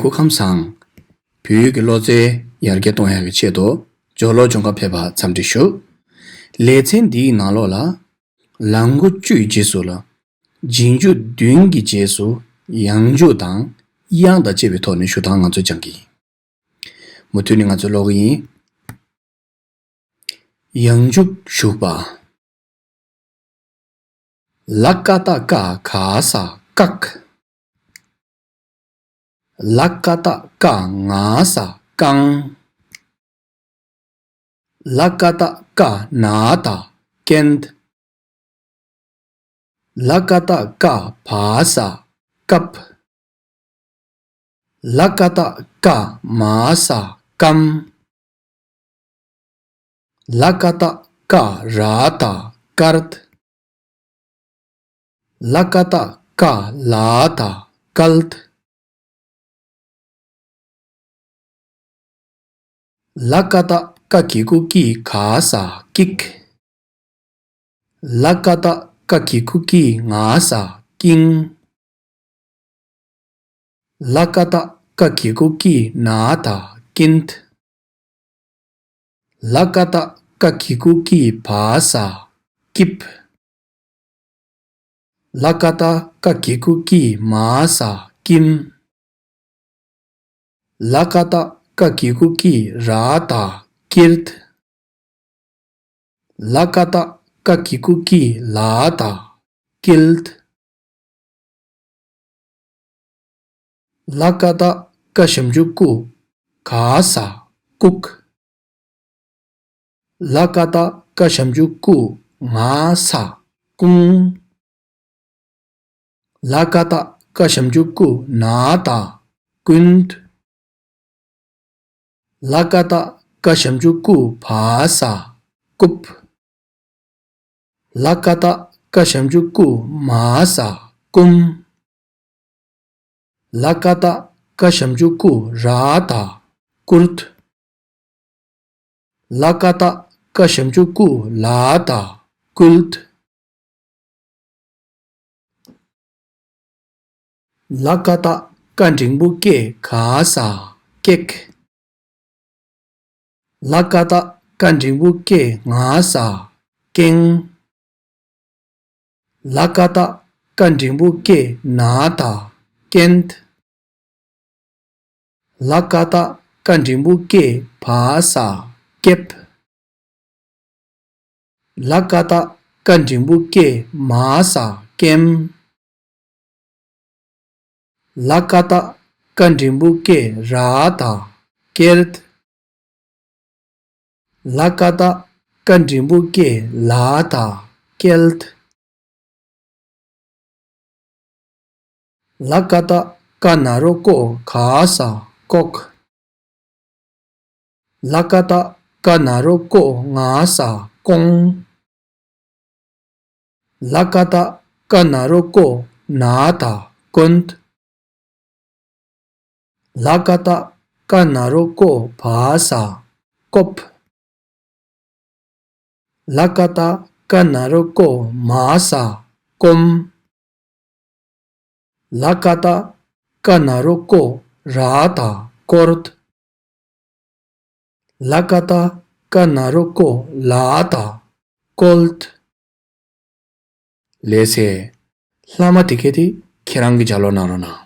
국함상 pyug loze yarge toya chedo jolo jonga pheba chamdishu lechen di nalo la langu chu jesu la jinju dyungi jesu yangju dang yang da jebe to ne shu dang ngazo jangi mutuni ngazo logi yangju shuba lakata ka khasa kak lakata ka ngasa kang lakata ka nata kent lakata ka phasa kap lakata ka masa kam lakata ka rata kart lakata ka lata kalt lakata ka kikuki khasa kik lakata ka kikuki ngasa king lakata ka kikuki nata kint lakata ka kikuki phasa kip lakata ka kikuki masa kim lakata ka kikuki rata kirt lakata ka kikuki lata kilt lakata ka shamjuku khasa kuk lakata ka shamjuku ngasa kung lakata ka shamjuku nata kunt lakata ka shamjuku phasa kup lakata ka shamjuku masa kum lakata ka shamjuku rata kurt lakata ka shamjuku lata kult lakata ka jingbuke khasa kek lakata ka jingbuke ngasa keng lakata ka jingbuke nata kent lakata ka jingbuke phasa kep lakata ka jingbuke masa kem lakata ka jingbuke rata kert lakata ka jingbuke lata kelt lakata ka naroko khasa kok lakata ka naroko ngasa kong lakata ka naroko nata kunt lakata ka naroko phasa kop lakata ka naroko masa kom lakata ka naroko rata kort lakata ka naroko lata kolt lese lama tiketi kirangi jalo narona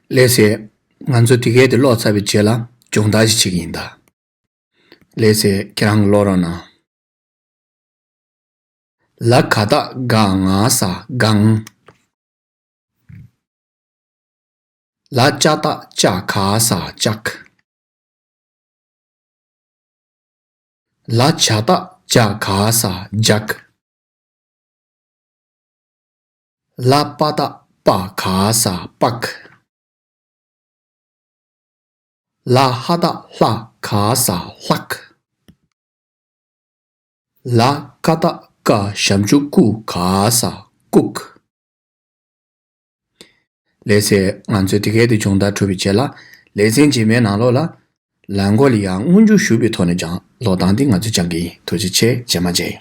레세 안조 티게데 로차비 제라 종다지 치긴다 레세 키랑 로라나 라카다 강아사 강 라짜다 짜카사 짝 라차다 짜카사 작 라빠다 빠카사 빡 라하다 라카사 락 라카다 가 샴주쿠 카사 국 레세 안조 티게데 종다 초비체라 레센 지메 나로라 랑고리아 운주 슈비 토네장 로단딩 아주 장기 도지체 제마제